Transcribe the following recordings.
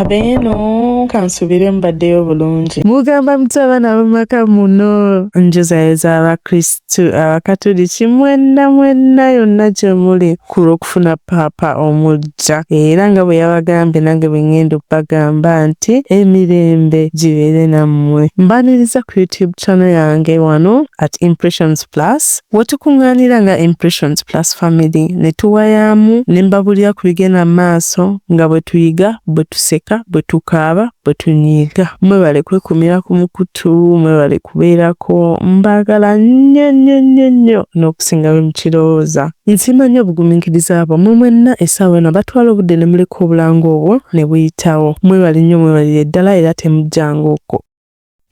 Abeeno kansubire mbaddeyo bulungi. Mugamba mutabana b'amaka muno njozaayeza abakristu abakatoliki mwenna yonna gye muli ku lw'okufuna paapa omujja era nga bwe yabagambye nange bwe ngenda okubagamba nti emirembe gibeere nammwe. Mbaniriza ku YouTube channel yange wano at Impressions Plus wetukuŋŋaanira nga Impressions Plus family ne tuwayamu ne mbabulira ku bigenda mu maaso nga bwe tuyiga bwe tuseka bwe tukaaba bwe tunyiiga. Mwebale kwekumira ku mukutu, mwebale kubeerako, mbaagala nnyo n'okusinga bwe mukirowooza. Nsiima nnyo obugumiikiriza bwammwe mwenna essaawa eno abatwala obudde ne muleka obulanga obwo ne buyitawo. Mwebale nnyo mwebalire ddala era temujjanga okwo.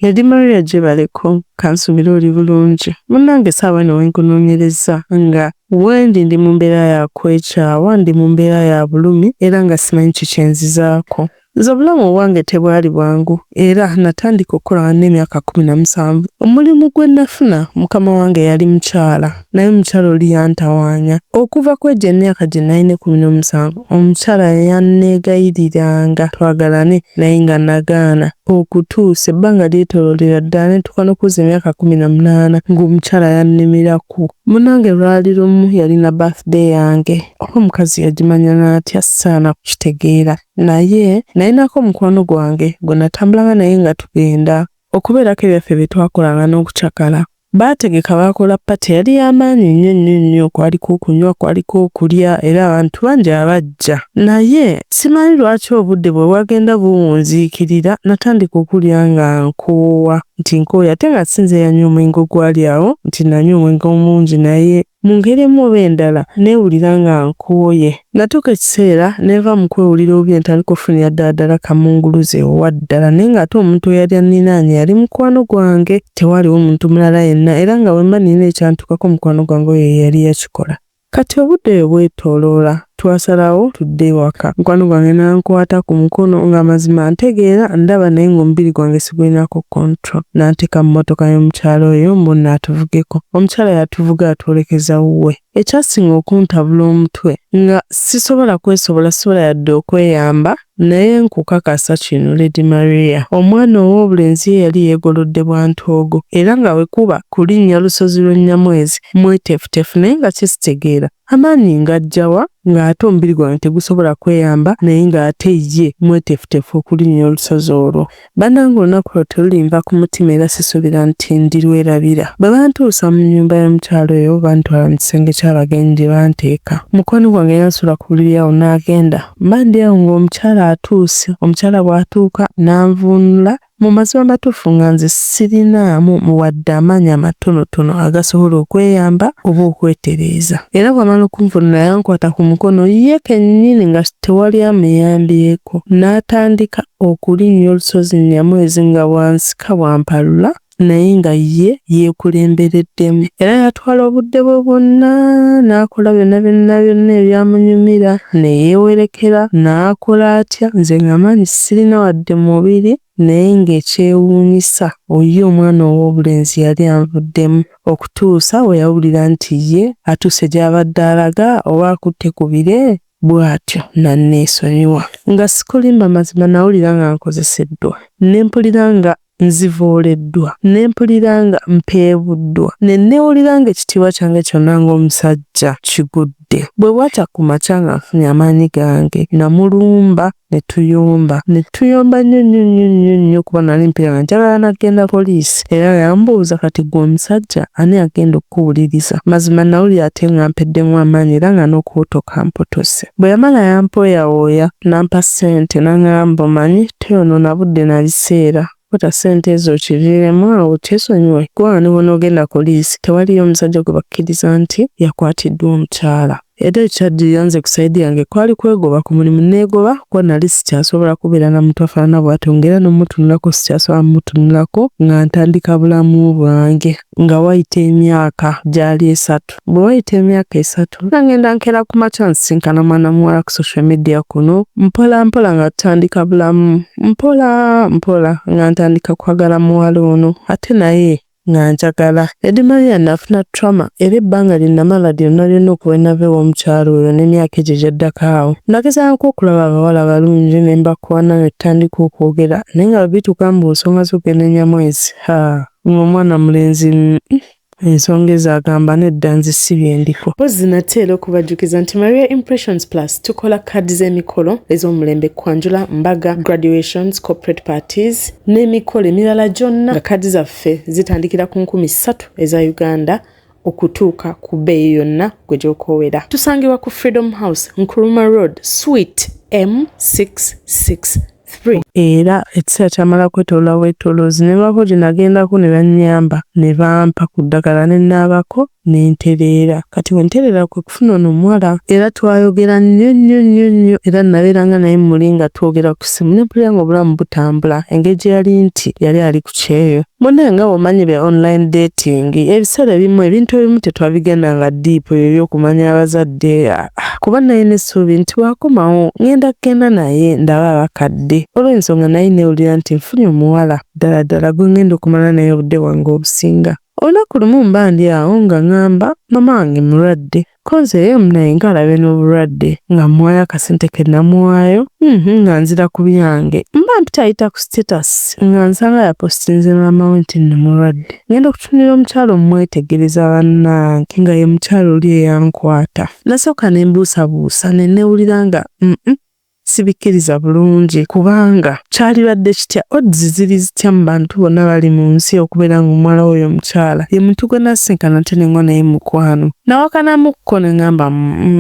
Lady Maria gyebaleko kansubire oli bulungi. Munnange essaawa eno wenkunoonyereza nga wendi ndi mu mbeera ya kwekyawa, ndi mu mbeera ya bulumi era nga simanyi kiki enzizaako. Nze obulamu obwange tebwali bwangu era natandika okukola n'emyaka 17. Omulimu gwe nafuna mukama wange yali mukyala naye mukyala oli yantawaanya. Okuva kw'egyo emyaka gye nalina 17 omukyala yanneegayiriranga twagalane naye nga nagaana okutuusa ebbanga lyetooloolera ddala ne tukola okuza emyaka 18 ng'omukyala yannemirako. Munnange lwali lumu yalina birthday yange. Omukazi yagimanya n'atya saana kukitegeera naye nalinako mukwano gwange gwe natambulanga naye nga tugenda okubeerako ebyaffe bye twakolanga n'okucakala. Baategeka baakola pati yali y'amaanyi nnyo, kwaliko okunywa kwaliko okulya era abantu bangi abajja. Naye simanyi lwaki obudde bwe bwagenda buwunziikirira natandika okulya nga nkoowa nti nkooya ate nga sinze yanywa omwenge ogwali awo nti nanywa omwenge omungi naye mu ngeri emu oba endala neewulira nga nkooye. Natuuka ekiseera neeva mu kwewulira obubi ntandika okufunira ddala kamunguluze owa ddala naye ng'ate omuntu eyali anninaanye yali mukwano gwange tewaliwo omuntu mulala yenna era nga bwe mba nina ekyantukako mukwano gwange oyo yali yakikola. Kati obudde bwetooloola twasalawo tudde ewaka. Mukwano gwange n'ankwata ku mukono ng'amazima ntegeera ndaba naye ng'omubiri gwange sigulinaako control. N'anteeka mu mmotoka y'omukyala oyo mbonna atuvugeko. Omukyala yatuvuga atwolekeza wuwe. Ekyasinga okuntabula omutwe nga sisobola sisobola yadde okweyamba naye nkukakasa kino Lady Maria. Omwana ow'obulenzi ye yali yeegolodde bwa ntoogo era nga bwe kuba kulinnya lusozi lwa Nnyamwezi mweteefuteefu naye nga kisitegeera amaanyi ng'ajjawa ng'ate omubiri gwange tegusobola kweyamba naye ng'ate ye mweteefuteefu okulinnya olusozi olwo. Bannange olunaku olwo terulinva ku mutima era sisuubira nti ndirwerabira. Bwe bantuusa mu nnyumba y'omukyalo oyo bantwala mu kisenge ky'abagenyi gye banteeka. Mukwano gwange yansula ku buliri awo n'agenda. Mba ndi awo ng'omukyala atuuse. Omukyala bw'atuuka n'anvuunula mu mazima matuufu nga nze sirinaamu wadde amaanyi amatonotono agasobola okweyamba oba okwetereeza. Era bw'amala okunvuunula yankwata ku mukono ye kennyini nga tewali amuyambyeko. N'atandika okulinnya olusozi Nnyamwezi nga bwansika bwampalula naye nga ye yeekulembereddemu. Era yatwala obudde bwe bwonna n'akola byonna ebyamunyumira ne yeewerekera n'akola atya nze ng'amaanyi sirina wadde mubiri naye ng'ekyewuunyisa oye omwana ow'obulenzi yali anvuddemu okutuusa we yawulira nti ye atuuse gy'abadde alaga oba akutte ku bire bw'atyo nanneesonyiwa. Nga sikulimba mazima nawulira nga nkozeseddwa ne mpulira nga nzivooleddwa ne mpulira nga mpeebuddwa ne neewulira nga ekitiibwa kyange kyonna ng'omusajja kigudde. Bwe bwakya ku makya nga nfunye amaanyi gange namulumba ne tuyomba nnyo kuba nali mpira nga njagala nagenda poliisi era yambuuza kati gwe omusajja ani agenda okuwuliriza. Mazima nawulira ate nga mpeddemu amaanyi era nga n'okubutoka mpotose. Bwe yamala yampooyawooya n'ampa ssente n'aŋŋamba omanyi toyonoona budde na biseera. Kwata ssente ezo okiviiremu awo kyesonyiwe gwe ne bw'onoogenda poliisi tewaliyo omusajja gwe bakkiriza nti yakwatiddwa omukyala. Era ekyaddirira nze ku sayidi yange kwali kwegoba ku mulimu neegoba kuba nali sikyasobola kubeera na muntu afaanana bw'atyo ng'era n'omutunulako sikyasobola mutunulako nga ntandika bulamu bwange nga wayita emyaka gyali 3. Bwe wayita emyaka 3 nagenda nkeera ku makya nsisinkana mwana muwala ku social media kuno mpola nga tutandika bulamu mpola nga ntandika kwagala muwala ono ate naye nga njagala. Lady Maria nafuna trauma era ebbanga linnamala lyonna lyonna okuwenava ew'omukyalo oyo n'emyaka egyo gyaddako awo. Nagezaako okulaba abawala balungi ne mbakwana ne ttandika okwogera naye nga bwe bituuka mu nsonga z'okugenda Nyamwezi ng'omwana mulenzi ensonga ezo agamba nedda nze si byendiko. Mpozzi nate era okubajjukiza nti Maria Impressions Plus tukola kaadi z'emikolo ez'omulembe kwanjula, mbaga, graduations, corporate parties n'emikolo emirala gyonna nga kaadi zaffe zitandikira ku 3,000 eza Uganda okutuuka ku bbeeyi yonna gwe gy'okoowera. Tusangibwa ku Freedom House, Nkrumah Road, Suite M663. Era ekiseera kyamala kwetoloola weetoloozi ne bako gye nagendako ne bannyamba ne bampa ku ddagala ne nnaabako ne ntereera. Kati we ntereera kwe kufuna ono omuwala era twayogera nnyo era nabeeranga naye muli nga twogera ku ssimu ne mpulira nga obulamu butambula engeri gye yali nti yali ali ku kyeyo. Munne nga bw'omanyi be online dating ebiseera ebimu ebintu ebimu tetwabigendanga deep ebyokumanya abazadde kuba naye n'essuubi nti bwakomawo ngenda kugenda naye ndaba abakadde. Olw'ensonga naye neewulira nti nfunye omuwala ddala gwe ngenda okumala naye obudde bwange obusinga. Olunaku lumu mba ndi awo nga ŋŋamba mama wange mulwadde konzeeyo naye ng'alabe n'obulwadde nga muwayo akasente ke namuwaayo nga nzira ku byange mba mpitayita ku status nga nsanga yapostinze maama we nti nno mulwadde. Ngenda okutunira omukyalo omwetegereza bannange nga ye mukyalo oli eyankwata. Nasooka ne mbuusabuusa ne neewulira nga sibikkiriza bulungi kubanga kyalibadde kitya odds ziri zitya mu bantu bonna bali mu nsi okubeera nga omuwala oyo omukyala ye muntu gwe nasinkana nte nengo naye mukwano. Nawakanamuko ne ŋŋamba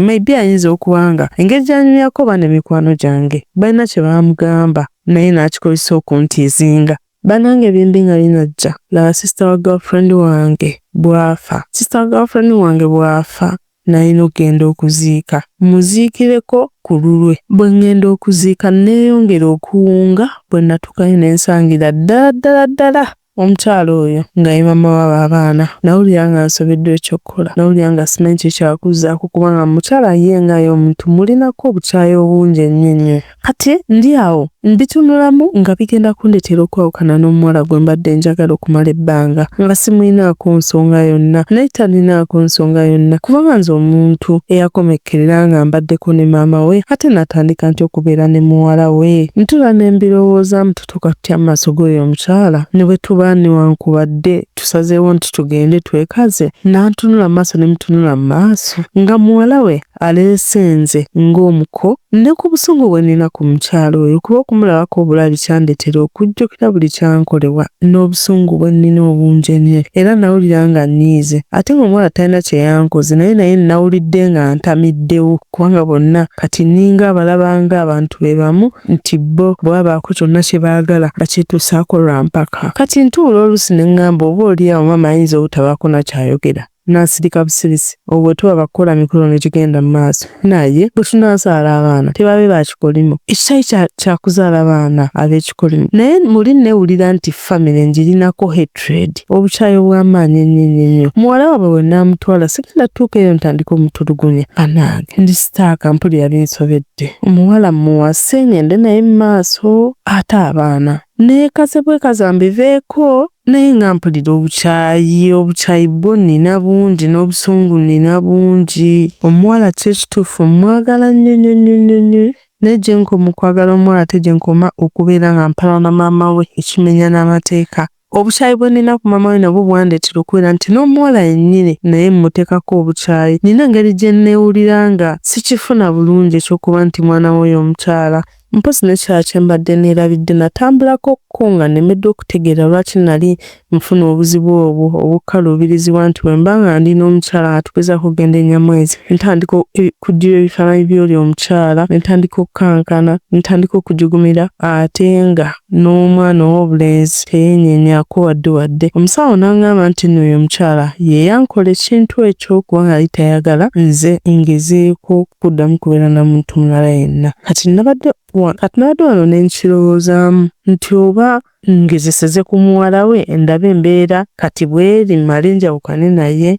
maybe ayinza okuba nga engeri gy'anyumyako bano emikwano gyange balina kye baamugamba naye n'akikozesa okuntiizinga. Bannange bimbi nga linajja laba sister wa girlfriend wange bw'afa. Sister wa girlfriend wange bw'afa nalina okugenda okuziika muziikireko ku lulwe. Bwe ngenda okuziika neeyongera okuwunga bwe natuukayo ne nsangira ddala omukyalo oyo nga ye maama w'abaana. Nawulira nga nsobeddwa ekyokukola, nawulira nga simanyi kikyakuzaako kubanga mukyala ye nga y'omuntu mulinako obukyayi obungi ennyo. Kati ndi awo mbitunulamu nga bigenda kundeetera okwawukana n'omuwala gwe mbadde njagala okumala ebbanga nga simulinaako nsonga yonna naye talinaako nsonga yonna kubanga nze omuntu eyakomekkerera nga mbaddeko ne maama we ate natandika nti okubeera ne muwala we. Ntula ne mbirowoozaamu tutuuka tutya mu maaso g'oyo omukyala ne bwe tuba newankubadde tusazeewo nti tugende twekaze nantunula mu maaso ne mutunula mu maaso nga muwala we aleese nze ng'omuko ne ku busungu bwe nnina ku mukyalo oyo kuba okumulabako obulabi kyandeetera okujjukira buli kyankolebwa n'obusungu bwe nnina obungi ennyo era nawulira nga nnyiize ate ng'omuwala talina kye yankoze naye nawulidde nga ntamiddewo kubanga bonna kati nninga abalabanga abantu be bamu nti bo bwabaako kyonna kye baagala bakyetuusaako lwa mpaka. Kati ntuula oluusi ne ŋŋamba oba oli awo maama ayinza obutabaako nakyayogera n'asirika busirisi obwo tuba bakola mikolo ne kigenda mu maaso naye bwe tunaazaala abaana tebabe bakikolimo ekitayi kyakuzaala abaana ab'ekikolimo naye muli neewulira nti famire ngirinako hatred obukyayi obw'amaanyi ennyo. Muwala waabwe bwe naamutwala sigenda tuuka eyo ntandika omutulugunya banange ndi sitaaka mpulira binsobedde. Omuwala muwase ngende naye mu maaso ate abaana neekaze bwekaza mbiveeko naye nga mpulira obukyayi bwo nnina bungi n'obusungu nnina bungi. Omuwala kyekituufu mwagala nnyo naye gye nkoma okwagala omuwala ate gye nkoma okubeera nga mpala na maama we ekimenya n'amateeka. Obukyayi bwe nnina ku maama we nabwo bwandeetera okubeera nti n'omuwala yennyini naye mmuteekako obukyayi. Nina engeri gye nneewulira nga sikifuna bulungi ekyokuba nti mwana w'oyo omukyala. Mpozi n'ekirala kye mbadde neerabidde natambulako nga nnemedde okutegeera lwaki nali nfuna obuzibu obwo obukaluubirizibwa nti bwe mba nga ndi n'omukyala nga tugezaako okugenda e Nyamwezi ntandika okuggyayo ebifaananyi by'oli omukyala ntandika okukankana ntandika okujugumira ate nga n'omwana ow'obulenzi teyeenyeenyaako wadde. Omusawo n'aŋŋamba nti nno oyo omukyala ye yankola ekintu ekyo kuba nga yali tayagala nze ngezeeko kuddamu kubeera na muntu mulala yenna. Kati nabadde wano ne nkirowoozaamu nti oba ngezeseze ku muwala we ndabe embeera kati bweri mmale njawukane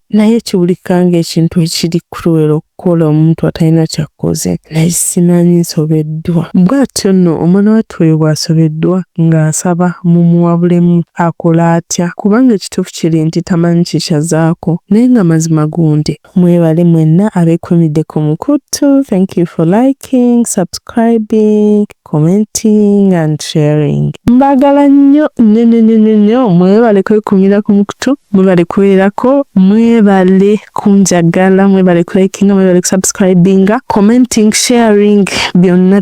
naye kiwulika ng'ekintu ekiri cruel okukola omuntu atalina kyakoze naye sinanyi nsobeddwa. Bw'atyo nno omwana wattu oyo bw'asobeddwa ng'asaba mumuwabulemu akola atya kubanga ekituufu kiri nti tamanyi kikyazaako naye nga mazima gundi. Mwebale mwenna abeekumidde ku mukutu. Thank you for liking, subscribing, commenting and sharing. Mbagala nnyo nnyo mwebale kwekumira ku mukutu, mwebale kubeerako, mwebale kunjagala, mwebale kulikinga, mwebale kusubscribinga, commenting, sharing, byonna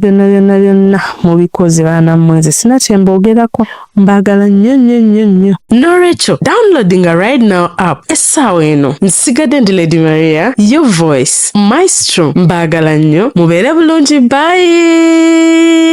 mubikoze baana mmwe. Nze sina kye mboogerako, mbagala nnyo. Noolwekyo downloadinga right now app essaawa eno. Nsigadde ndi Lady Maria, your voice, maestro. Mbagala nnyo, mubeere bulungi, bye.